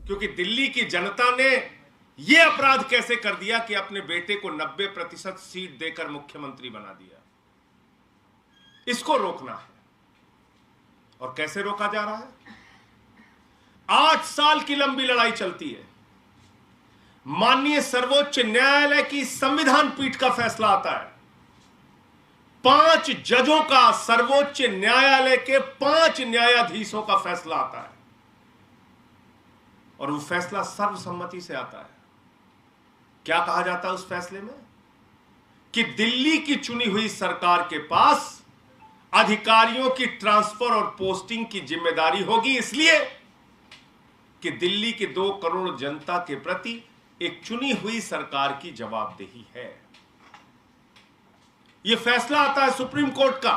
क्योंकि दिल्ली की जनता ने यह अपराध कैसे कर दिया कि अपने बेटे को 90% सीट देकर मुख्यमंत्री बना दिया। इसको रोकना है। और कैसे रोका जा रहा है? 8 साल की लंबी लड़ाई चलती है। माननीय सर्वोच्च न्यायालय की संविधान पीठ का फैसला आता है। 5 जजों का, सर्वोच्च न्यायालय के 5 न्यायाधीशों का फैसला आता है और वो फैसला सर्वसम्मति से आता है। क्या कहा जाता है उस फैसले में? कि दिल्ली की चुनी हुई सरकार के पास अधिकारियों की ट्रांसफर और पोस्टिंग की जिम्मेदारी होगी, इसलिए कि दिल्ली के 2 करोड़ जनता के प्रति एक चुनी हुई सरकार की जवाबदेही है। यह फैसला आता है सुप्रीम कोर्ट का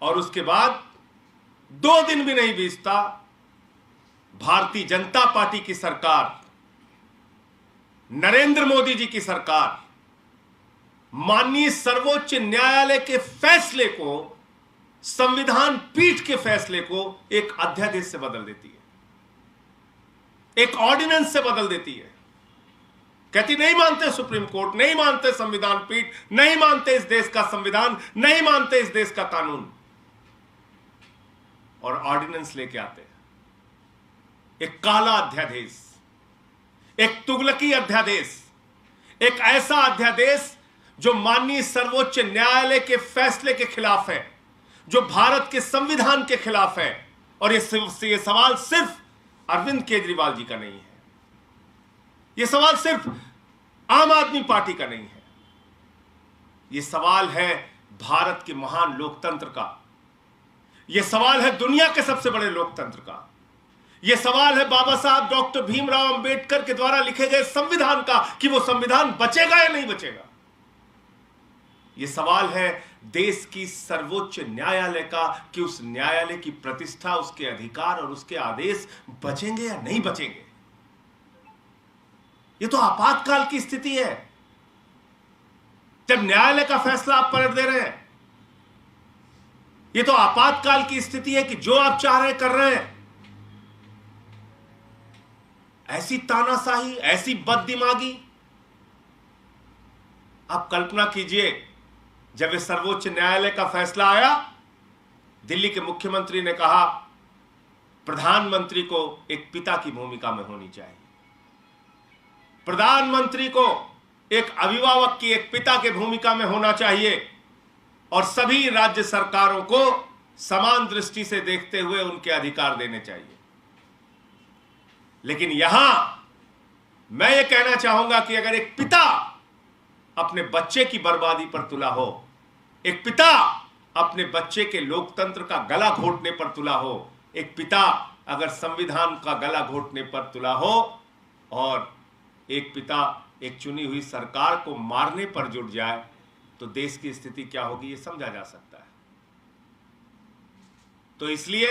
और उसके बाद 2 दिन भी नहीं बीतता, भारतीय जनता पार्टी की सरकार, नरेंद्र मोदी जी की सरकार माननीय सर्वोच्च न्यायालय के फैसले को, संविधान पीठ के फैसले को एक अध्यादेश से बदल देती है, एक ऑर्डिनेंस से बदल देती है। कहती नहीं मानते सुप्रीम कोर्ट, नहीं मानते संविधान पीठ, नहीं मानते इस देश का संविधान, नहीं मानते इस देश का कानून, और ऑर्डिनेंस लेके आते हैं एक काला अध्यादेश, एक तुगलकी अध्यादेश, एक ऐसा अध्यादेश जो माननीय सर्वोच्च न्यायालय के फैसले के खिलाफ है, जो भारत के संविधान के खिलाफ है। और ये सवाल सिर्फ अरविंद केजरीवाल जी का नहीं है, यह सवाल सिर्फ आम आदमी पार्टी का नहीं है, यह सवाल है भारत के महान लोकतंत्र का, यह सवाल है दुनिया के सबसे बड़े लोकतंत्र का, यह सवाल है बाबा साहब डॉक्टर भीमराव अंबेडकर के द्वारा लिखे गए संविधान का कि वो संविधान बचेगा या नहीं बचेगा। यह सवाल है देश की सर्वोच्च न्यायालय का कि उस न्यायालय की प्रतिष्ठा, उसके अधिकार और उसके आदेश बचेंगे या नहीं बचेंगे। यह तो आपातकाल की स्थिति है जब न्यायालय का फैसला आप पलट दे रहे हैं। यह तो आपातकाल की स्थिति है कि जो आप चाह रहे कर रहे हैं। ऐसी तानाशाही, ऐसी बददिमागी। आप कल्पना कीजिए, जब इस सर्वोच्च न्यायालय का फैसला आया, दिल्ली के मुख्यमंत्री ने कहा प्रधानमंत्री को एक पिता की भूमिका में होनी चाहिए, प्रधानमंत्री को एक अभिभावक की, एक पिता की भूमिका में होना चाहिए और सभी राज्य सरकारों को समान दृष्टि से देखते हुए उनके अधिकार देने चाहिए। लेकिन यहां मैं यह कहना चाहूंगा कि अगर एक पिता अपने बच्चे की बर्बादी पर तुला हो, एक पिता अपने बच्चे के लोकतंत्र का गला घोटने पर तुला हो, एक पिता अगर संविधान का गला घोटने पर तुला हो और एक पिता एक चुनी हुई सरकार को मारने पर जुट जाए, तो देश की स्थिति क्या होगी यह समझा जा सकता है। तो इसलिए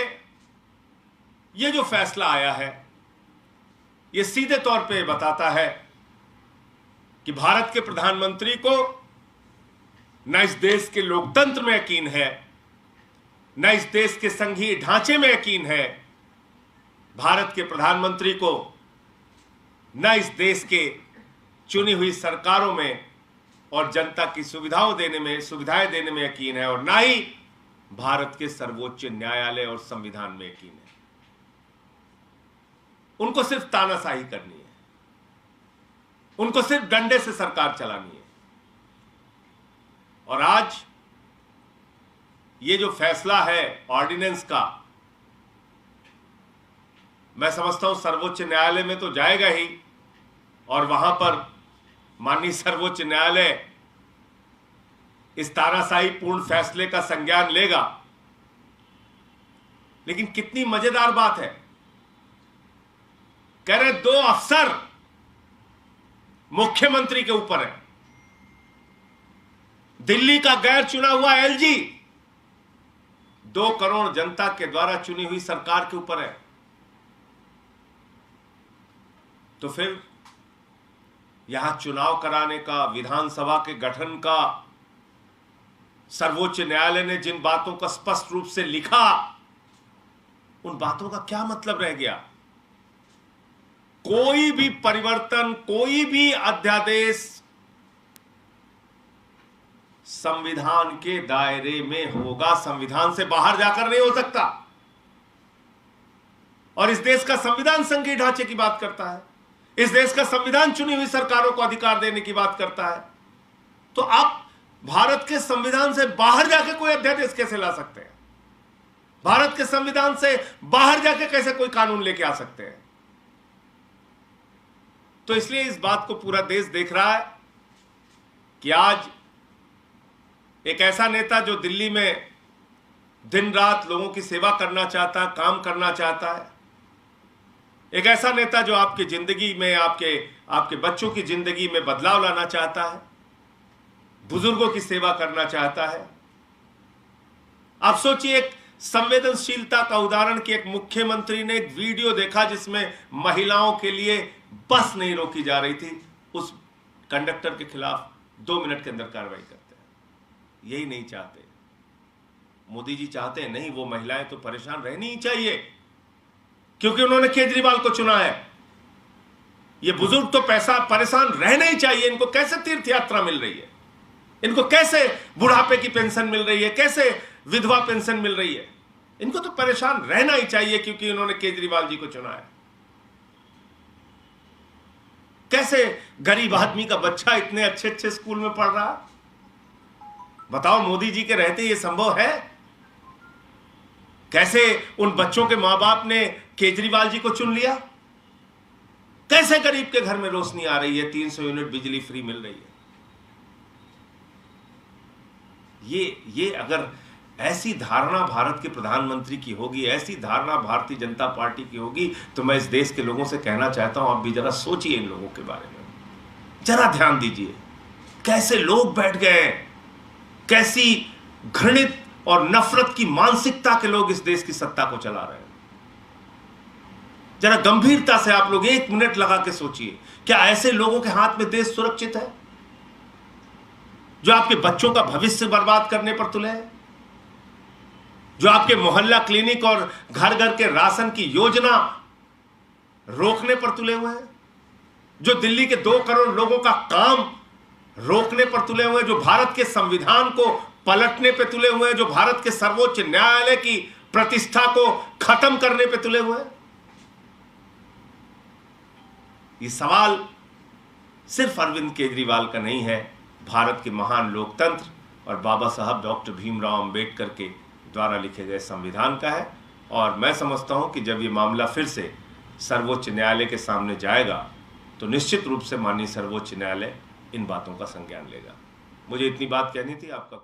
यह जो फैसला आया है, यह सीधे तौर पे बताता है कि भारत के प्रधानमंत्री को न इस देश के लोकतंत्र में यकीन है, न इस देश के संघीय ढांचे में यकीन है। भारत के प्रधानमंत्री को न इस देश के चुनी हुई सरकारों में और जनता की सुविधाएं देने में यकीन है, और न ही भारत के सर्वोच्च न्यायालय और संविधान में यकीन है। उनको सिर्फ तानाशाही करनी है, उनको सिर्फ डंडे से सरकार चलानी है। और आज ये जो फैसला है ऑर्डिनेंस का, मैं समझता हूं सर्वोच्च न्यायालय में तो जाएगा ही, और वहां पर माननीय सर्वोच्च न्यायालय इस तानाशाही पूर्ण फैसले का संज्ञान लेगा। लेकिन कितनी मजेदार बात है, कह रहे 2 अफसर मुख्यमंत्री के ऊपर है, दिल्ली का गैर चुना हुआ एलजी 2 करोड़ जनता के द्वारा चुनी हुई सरकार के ऊपर है। तो फिर यहां चुनाव कराने का, विधानसभा के गठन का, सर्वोच्च न्यायालय ने जिन बातों का स्पष्ट रूप से लिखा, उन बातों का क्या मतलब रह गया? कोई भी परिवर्तन, कोई भी अध्यादेश संविधान के दायरे में होगा, संविधान से बाहर जाकर नहीं हो सकता। और इस देश का संविधान संघीय ढांचे की बात करता है, इस देश का संविधान चुनी हुई सरकारों को अधिकार देने की बात करता है। तो आप भारत के संविधान से बाहर जाके कोई अध्यादेश कैसे ला सकते हैं? भारत के संविधान से बाहर जाके कैसे कोई कानून लेके आ सकते हैं? तो इसलिए इस बात को पूरा देश देख रहा है कि आज एक ऐसा नेता जो दिल्ली में दिन रात लोगों की सेवा करना चाहता है, काम करना चाहता है, एक ऐसा नेता जो आपकी जिंदगी में, आपके बच्चों की जिंदगी में बदलाव लाना चाहता है, बुजुर्गों की सेवा करना चाहता है। आप सोचिए, एक संवेदनशीलता का उदाहरण कि एक मुख्यमंत्री ने एक वीडियो देखा जिसमें महिलाओं के लिए बस नहीं रोकी जा रही थी, उस कंडक्टर के खिलाफ 2 मिनट के अंदर कार्रवाई करते हैं। यही नहीं चाहते मोदी जी, चाहते हैं नहीं, वो महिलाएं तो परेशान रहनी ही चाहिए क्योंकि उन्होंने केजरीवाल को चुना है। ये बुजुर्ग तो परेशान रहना ही चाहिए। इनको कैसे तीर्थ यात्रा मिल रही है, इनको कैसे बुढ़ापे की पेंशन मिल रही है, कैसे विधवा पेंशन मिल रही है, इनको तो परेशान रहना ही चाहिए क्योंकि उन्होंने केजरीवाल जी को चुना है। कैसे गरीब आदमी का बच्चा इतने अच्छे अच्छे स्कूल में पढ़ रहा, बताओ मोदी जी के रहते ये संभव है? कैसे उन बच्चों के मां बाप ने केजरीवाल जी को चुन लिया? कैसे गरीब के घर में रोशनी आ रही है, 300 यूनिट बिजली फ्री मिल रही है? ये अगर ऐसी धारणा भारत के प्रधानमंत्री की होगी, ऐसी धारणा भारतीय जनता पार्टी की होगी, तो मैं इस देश के लोगों से कहना चाहता हूं, आप भी जरा सोचिए इन लोगों के बारे में, जरा ध्यान दीजिए। कैसे लोग बैठ गए, कैसी घृणित और नफरत की मानसिकता के लोग इस देश की सत्ता को चला रहे हैं। जरा गंभीरता से आप लोग 1 मिनट लगा के सोचिए, क्या ऐसे लोगों के हाथ में देश सुरक्षित है जो आपके बच्चों का भविष्य बर्बाद करने पर तुले हैं, जो आपके मोहल्ला क्लिनिक और घर घर के राशन की योजना रोकने पर तुले हुए हैं, जो दिल्ली के 2 करोड़ लोगों का काम रोकने पर तुले हुए हैं, जो भारत के संविधान को पलटने पर तुले हुए हैं, जो भारत के सर्वोच्च न्यायालय की प्रतिष्ठा को खत्म करने पर तुले हुए हैं? ये सवाल सिर्फ अरविंद केजरीवाल का नहीं है, भारत के महान लोकतंत्र और बाबा साहब डॉक्टर भीमराव अंबेडकर के द्वारा लिखे गए संविधान का है। और मैं समझता हूं कि जब ये मामला फिर से सर्वोच्च न्यायालय के सामने जाएगा तो निश्चित रूप से माननीय सर्वोच्च न्यायालय इन बातों का संज्ञान लेगा। मुझे इतनी बात कहनी थी। आपका